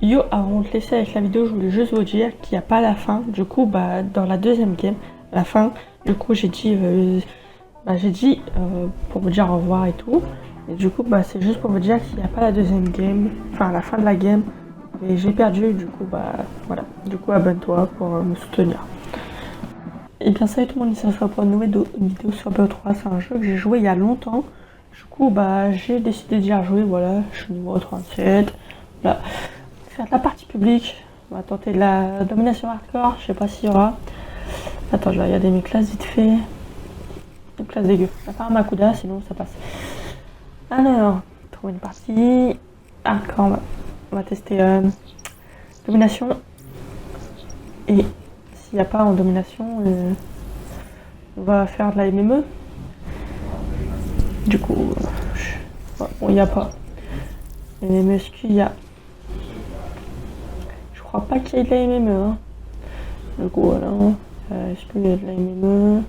Yo, avant de te laisser avec la vidéo, je voulais juste vous dire qu'il n'y a pas la fin. Du coup, dans la deuxième game, la fin, du coup, j'ai dit, pour vous dire au revoir et tout. Et du coup, c'est juste pour vous dire qu'il n'y a pas la deuxième game, enfin la fin de la game. Et j'ai perdu, du coup, voilà. Du coup, abonne-toi pour me soutenir. Et bien, salut tout le monde, ici on se retrouve pour une nouvelle vidéo sur BO3. C'est un jeu que j'ai joué il y a longtemps. Du coup, j'ai décidé d'y rejouer, voilà. Je suis niveau 37. Voilà. Faire de la partie publique. On va tenter de la domination hardcore. Je sais pas s'il y aura. Attends, je vais regarder mes classes vite fait. Une classe dégueu. À part Makuda, sinon ça passe. Alors, trouver une partie. Hardcore, on va tester domination. Et s'il n'y a pas en domination, on va faire de la MME. Du coup, bon, il n'y a pas. MME, est-ce qu'il y a? Je crois pas qu'il y ait de la MME. Hein. Du coup, voilà. Est-ce qu'il y a de la MME?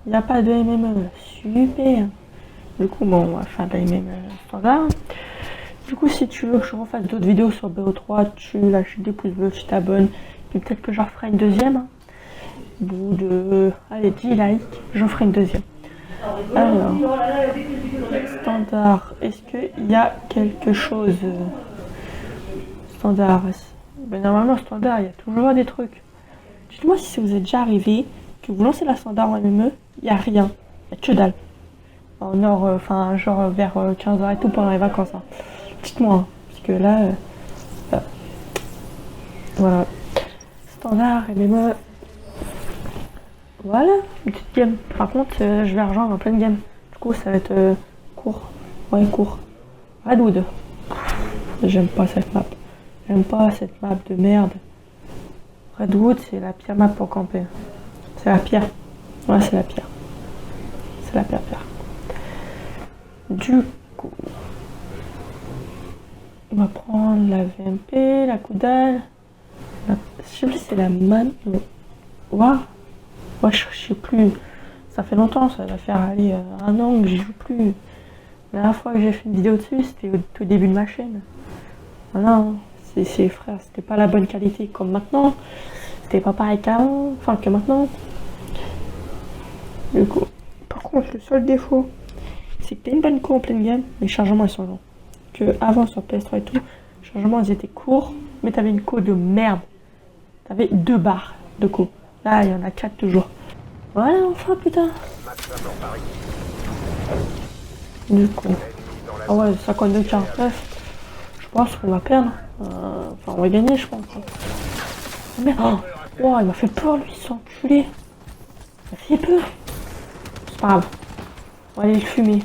Il n'y a pas de MME. Super. Du coup, bon, on va faire de la MME standard. Du coup, si tu veux que je refasse d'autres vidéos sur BO3, tu lâches des pouces bleus, tu t'abonnes. Puis peut-être que j'en ferai une deuxième. Au bout de, allez, 10 likes, j'en ferai une deuxième. Alors, standard, est-ce qu'il y a quelque chose? Standard, normalement standard, il y a toujours des trucs. Dites-moi si vous êtes déjà arrivé, que vous lancez la standard en MME, il n'y a rien, il n'y a que dalle. En or, genre vers 15h et tout pendant les vacances. Hein. Dites-moi, hein, parce que là, voilà. Standard, MME. Voilà, une petite game. Par contre, je vais rejoindre en pleine game. Du coup, ça va être court. Ouais, court. Redwood. J'aime pas cette map. J'aime pas cette map de merde. Redwood, c'est la pire map pour camper. C'est la pire. Ouais, c'est la pire. C'est la pire. Du coup, on va prendre la VMP, la Koudal. Je sais plus si c'est la man. Waouh. Ouais, je sais plus. Ça fait longtemps, ça va faire aller 1 an que j'y joue plus. La dernière fois que j'ai fait une vidéo dessus, c'était au tout début de ma chaîne. Voilà, c'est frère, c'était pas la bonne qualité comme maintenant. C'était pas pareil qu'avant, enfin que maintenant. Du coup, par contre, le seul défaut, c'est que t'as une bonne co en pleine game, mais les chargements ils sont longs. Que avant sur PS3 et tout, les chargements ils étaient courts, mais t'avais une co de merde. T'avais 2 barres de co. Là, il y en a 4 toujours. Voilà, enfin, putain. Du coup. Ah ouais, 52-49. Je pense qu'on va perdre. Enfin, on va gagner, je pense. Oh, merde. Oh, il m'a fait peur, lui, cet enculé. Il m'a fait peur. C'est pas grave. On va aller le fumer.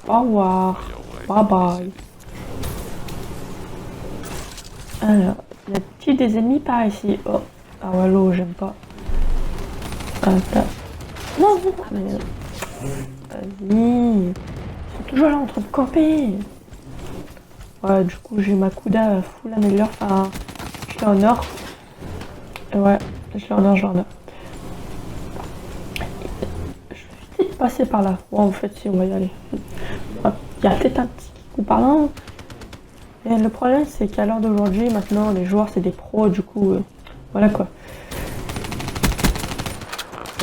Au revoir. Bye bye. Alors, y a-t-il des ennemis par ici? Oh. Ah ouais, l'eau, j'aime pas. Attends. Non, non. Vas-y. Ils sont toujours là en train de camper. Ouais, du coup, j'ai ma Kuda full améliore. Enfin, je l'ai en or. Ouais, je l'ai en or, Je vais peut-être passer par là. Bon, en fait, si, on va y aller. Il y a peut-être un petit coup par là. Et le problème, c'est qu'à l'heure d'aujourd'hui, maintenant, les joueurs, c'est des pros. Du coup, voilà quoi.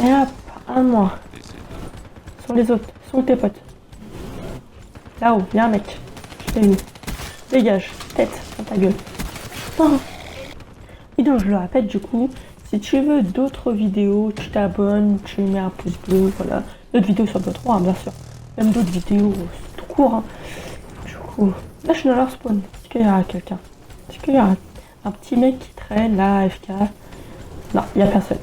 Et hop, un de moi. Sont les autres, sont tes potes. Là-haut, y'a un mec. Je t'ai vu. Dégage, tête, dans ta gueule. Non. Et donc je le répète du coup, si tu veux d'autres vidéos, tu t'abonnes, tu mets un pouce bleu, voilà. D'autres vidéos sur BO3, hein, bien sûr. Même d'autres vidéos, c'est tout court. Hein. Du coup, là je suis dans leur spawn. Est-ce qu'il y aura quelqu'un? Est-ce qu'il y aura un petit mec qui traîne là, AFK? Non, il n'y a personne.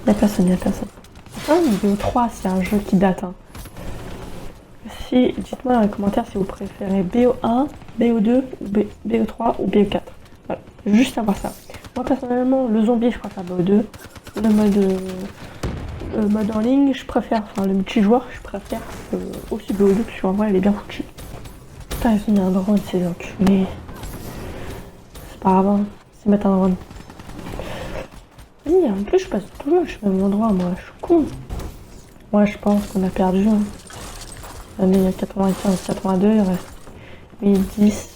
Il n'y a personne. BO3, c'est un jeu qui date. Hein. Dites-moi dans les commentaires si vous préférez BO1, BO2, BO3 ou BO4. Voilà, juste savoir ça. Moi personnellement, le zombie, je préfère BO2. Le mode en ligne, je préfère, enfin le multijoueur, je préfère aussi BO2 parce qu'en vrai, elle est bien foutue. Putain, ils ont mis un drone, ces enculés. C'est pas grave, hein, c'est mettre un drone. Vas-y, en plus, je passe toujours au même endroit, moi, je suis con. Moi, je pense qu'on a perdu. Hein. Année 95, 82, il reste 1010.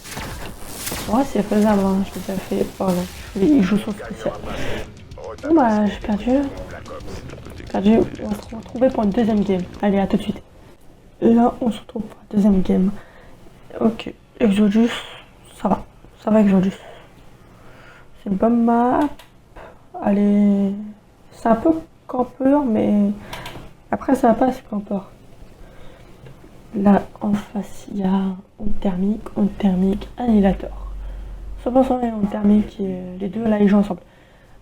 Ouais, c'est faisable, hein. Je l'ai déjà fait. Pardon. Il joue son spécial. Bon bah, j'ai perdu. Perdu. On va se retrouver pour une deuxième game. Allez, à tout de suite. Là, on se retrouve pour la deuxième game. Ok. Exodus. Ça va. Ça va, Exodus. C'est une bonne map. Allez. C'est un peu campeur, mais après, ça va pas, c'est campeur. Là, en face, il y a onde thermique, annihilateur. 100% et onde thermique, et les deux, là, ils jouent ensemble.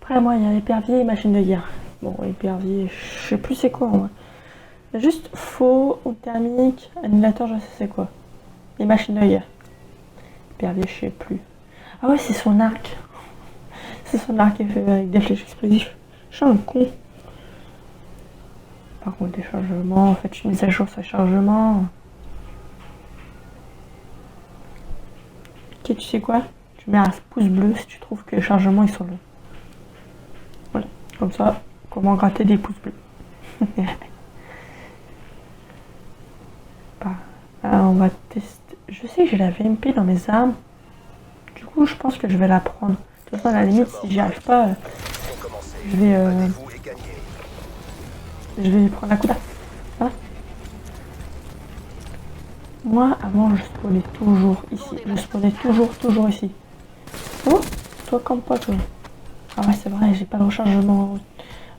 Après, moi, il y a épervier et machine de guerre. Bon, épervier, je sais plus c'est quoi, en vrai. Juste faux, onde thermique, annihilateur, je sais c'est quoi. Et machine de guerre. Épervier, je sais plus. Ah ouais, c'est son arc. C'est son arc qui est fait avec des flèches explosives. Je suis un con. Par contre, des chargements, en fait, je mise à jour sa chargement. Ok, tu sais quoi? Tu mets un pouce bleu si tu trouves que les chargements ils sont longs. Voilà, comme ça, comment gratter des pouces bleus. Bah, là, on va tester. Je sais que j'ai la VMP dans mes armes. Du coup, je pense que je vais la prendre. De toute façon, à la limite, si j'y arrive pas, je vais prendre la coupe. Voilà. Moi, avant, je spawnais toujours ici. Je spawnais toujours ici. Oh, toi comme pas, toi. Ah ouais, c'est vrai, j'ai pas de rechargement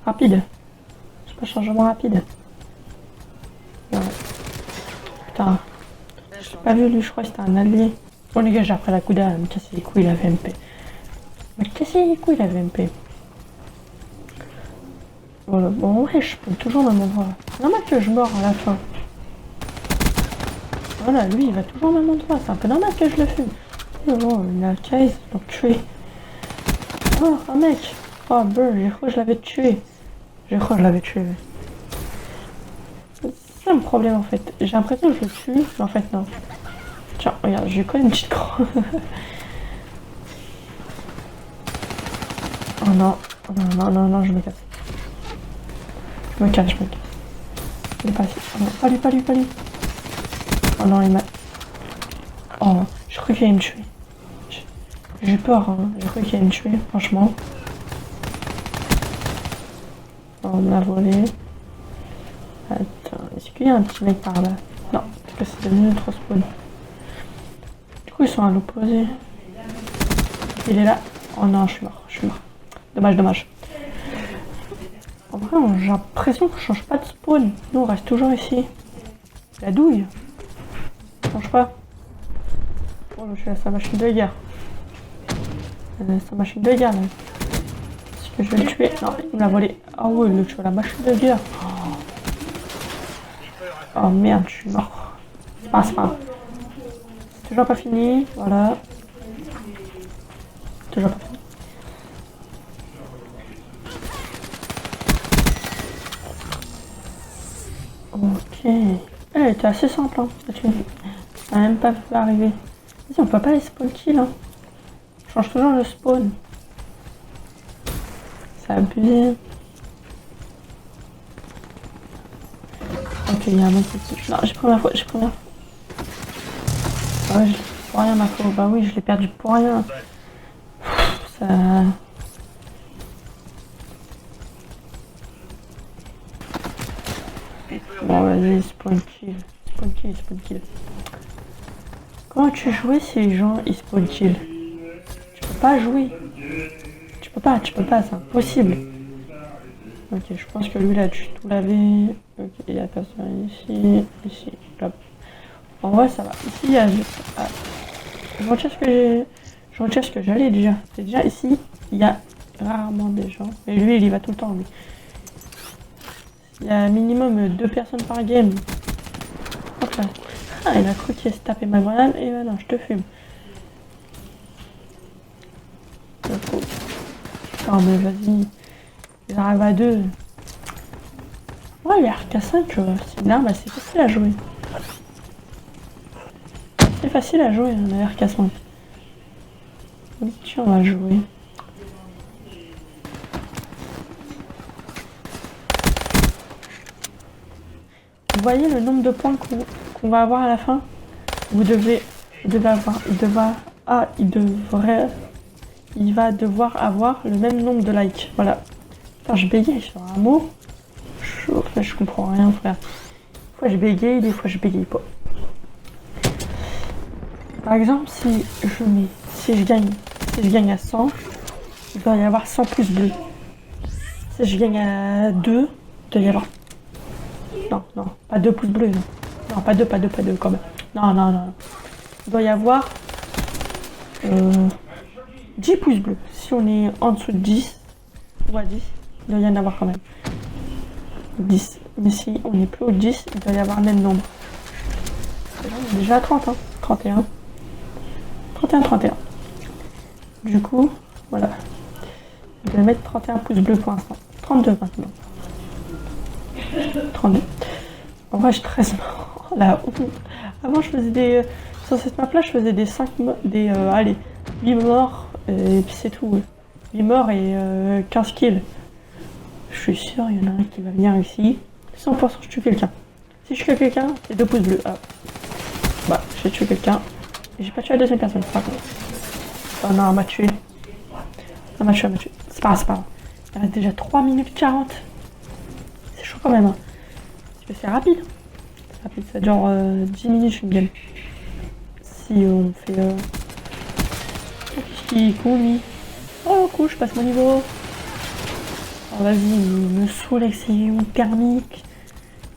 rapide. J'ai pas de chargement rapide. Ouais. Putain. Je l'ai pas vu, lui, je crois que c'était un allié. Bon, les gars, j'ai après la couda à me casser les couilles, la VMP. Me casser les couilles, la VMP. Voilà, bon, ouais, je peux toujours au même endroit. C'est normal que je meurs à la fin. Voilà, lui, il va toujours au même endroit. C'est un peu normal que je le fume. Oh, bon, il a 15, donc tué. Oh, un mec. Oh, brr, j'ai cru que je l'avais tué. J'ai cru que je l'avais tué. C'est ça le problème, en fait. J'ai l'impression que je le tue, mais en fait, non. Tiens, regarde, j'ai quand même une petite croix. Oh non. Oh non, je me casse. Je me casse. Il est passé. Oh non, pas lui. Oh non, il m'a... Oh, je crois qu'il allait me tuer. J'ai eu peur, hein. J'ai cru qu'il allait me tuer, franchement. Oh, on m'a volé. Attends, est-ce qu'il y a un petit mec par là? Non, parce que c'est devenu trop spawn. Du coup, ils sont à l'opposé. Il est là. Oh non, je suis mort. Dommage. En vrai, j'ai l'impression qu'on change pas de spawn. Nous, on reste toujours ici. La douille. On change pas. Oh, je suis à sa machine de guerre. Sa machine de guerre, là. Est-ce que je vais le tuer? Non, il me l'a volé. Ah ouais, il le tue à la machine de guerre. Oh merde, je suis mort. C'est pas grave. C'est toujours pas fini. Voilà. Toujours pas fini. Ok. Elle était assez simple, hein. Ça n'a même pas pu arriver. Vas-y, on peut pas les spawn kill, hein. Je change toujours le spawn. C'est abusé. Ok, il y a un mec qui... Non, j'ai pris ma faute. Ah ouais, je l'ai pour rien, ma faute. Bah oui, je l'ai perdu pour rien. Ça... Bon, vas-y, spawn kill. Comment tu jouais si les gens ils spawn kill? Tu peux pas jouer. Tu peux pas, c'est impossible. Ok, je pense que lui, il a dû tout laver. Ok, il y a personne ici. Hop. En vrai, ça va. Ici, il y a... Ah. Je retire ce que j'allais déjà. C'est déjà ici, il y a rarement des gens. Et lui, il y va tout le temps, lui. Il y a un minimum 2 personnes par game. Hop là. Ah, il a cru qu'il allait se taper ma grenade. Et ben non, je te fume. Non, mais vas-y. Il arrive à 2. Ouais, les RK5, c'est une arme assez facile à jouer. C'est facile à jouer, la RK5. Tiens, on va jouer. Vous voyez le nombre de points qu'on va avoir à la fin? Vous devez Ah, il va devoir avoir le même nombre de likes. Voilà. Putain, je bégaye sur un mot. Je comprends rien, frère. Des fois je bégaye, des fois je bégaye pas. Par exemple, si je gagne à 100, il doit y avoir 100 pouces bleus. Si je gagne à 2, il doit y avoir... Non, pas 2 pouces bleus, non. Non, pas 2 quand même. Non. Il doit y avoir 10 pouces bleus. Si on est en dessous de 10, ou à 10, il doit y en avoir quand même. 10. Mais si on est plus haut de 10, il doit y avoir le même nombre. On est déjà à 30, hein. 31. 31. Du coup, voilà. Je vais mettre 31 pouces bleus pour l'instant. 32 maintenant. 32. En vrai, je 13 morts. Là, avant, je faisais des... Sur cette map-là, je faisais des 8 morts, et puis c'est tout. 8 morts et 15 kills. Je suis sûr, il y en a un qui va venir ici. 100% je tue quelqu'un. Si je tue quelqu'un, c'est 2 pouces bleus. Ah. Bah, j'ai tué quelqu'un. Et j'ai pas tué la deuxième personne, par contre. Oh non, on m'a tué. On m'a tué. C'est pas grave. Il reste déjà 3 minutes 40. C'est chaud quand même. Hein. Parce que c'est rapide. C'est rapide, ça dure 10 minutes une game. Si on fait... Qu'est-ce qui est con, lui? Oh, cool, je passe mon niveau. Oh, vas-y, il me saoule avec ses rayons thermiques.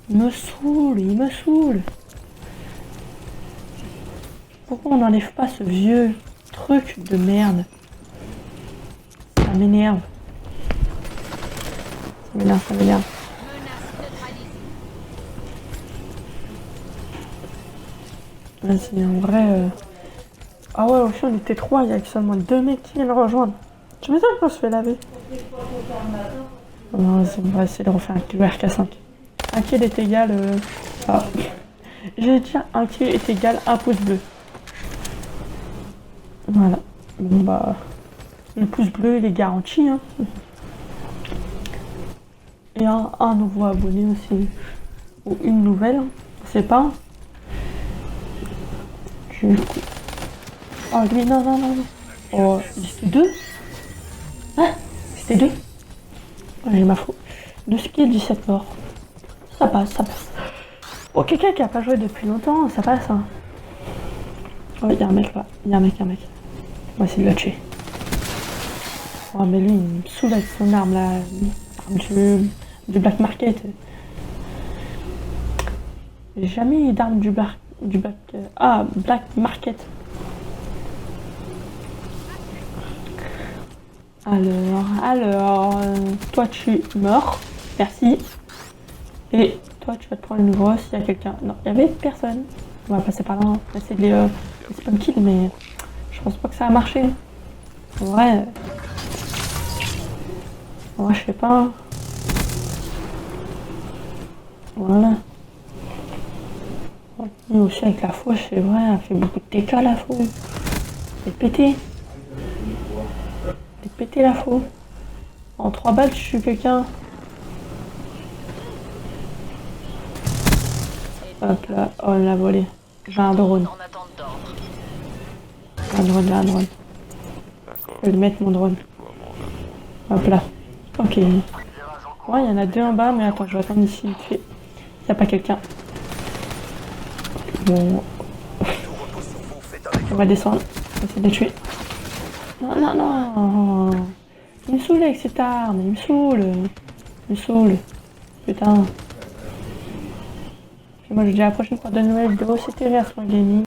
Il me saoule. Pourquoi on n'enlève pas ce vieux truc de merde? Ça m'énerve. Vas-y, en vrai... Ah ouais, au fond, on était 3, il y a seulement 2 mecs qui viennent rejoindre. Tu m'étonnes qu'on se fait laver. Non, vas-y, on va essayer de refaire un kill RK5. Un kill est égal... Ah. J'ai dit un kill est égal à un pouce bleu. Voilà. Bon bah... Le pouce bleu, il est garanti. Hein. Et un nouveau abonné aussi. Ou une nouvelle. Je sais pas. Du coup... Oh lui, non. Oh, c'était 2. Ah, c'était 2. Oh, j'ai ma faute. 12 kills, 17 morts. Ça passe. Oh, quelqu'un qui a pas joué depuis longtemps, ça passe. Hein. Oh, il y a un mec là. On va essayer de le tuer. Oh, mais lui, il me saoule avec son arme là. Arme du Black Market. J'ai jamais eu d'arme du Black Market. Alors, toi tu meurs, merci. Et toi tu vas te prendre le nouveau s'il y a quelqu'un. Non, il y avait personne. On va passer par là, on va essayer de les spam kills, mais je pense pas que ça a marché. En vrai, je sais pas. Voilà. Et aussi avec la fauche, c'est vrai, elle fait beaucoup de TK la fauche. Elle est pété la faux. En 3 balles, je suis quelqu'un. Hop là, oh, on l'a volé. J'ai un drone. J'ai un drone. Je vais le mettre mon drone. Hop là. Ok. Ouais, il y en a 2 en bas, mais attends, je vais attendre ici. Il n'y a pas quelqu'un. Bon. On va descendre. On va essayer de les tuer. Non. Il me saoule avec cette arme. Il me saoule. Putain. Et moi, je dis à la prochaine fois de nouvelles vidéos. C'était Réasson Gaming.